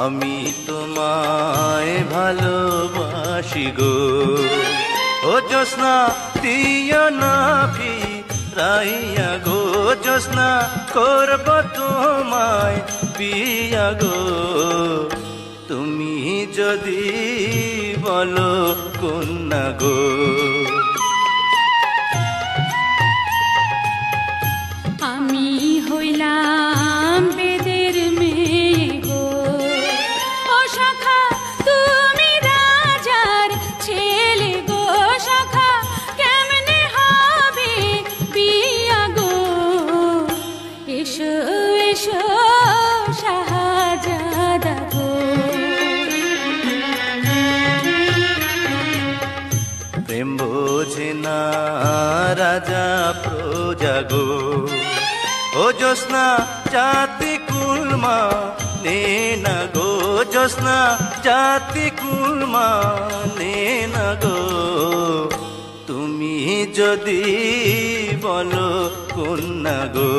আমি তোমায় ভালোবাসি গো। ও জ্যোৎস্না দিও না ফিরাইয়া গো, জ্যোৎস্না করব তোমায় বিয়া গো। তুমি যদি বলো কন্যা গো। আমি হইলাম বেদের মেয়ে গো, ও সখা তুমি রাজার ছেলে গো। সখা কেমনে হবে বিয়া গো, এসো এসো শাহজাদা গো। প্রেম বোঝে না রাজা প্রজা গো, ও জ্যোৎস্না জাতি কুলমা নে না গো, জ্যোৎস্না জাতি কুলমা নে না গো। তুমি যদি বলো কন্যা গো।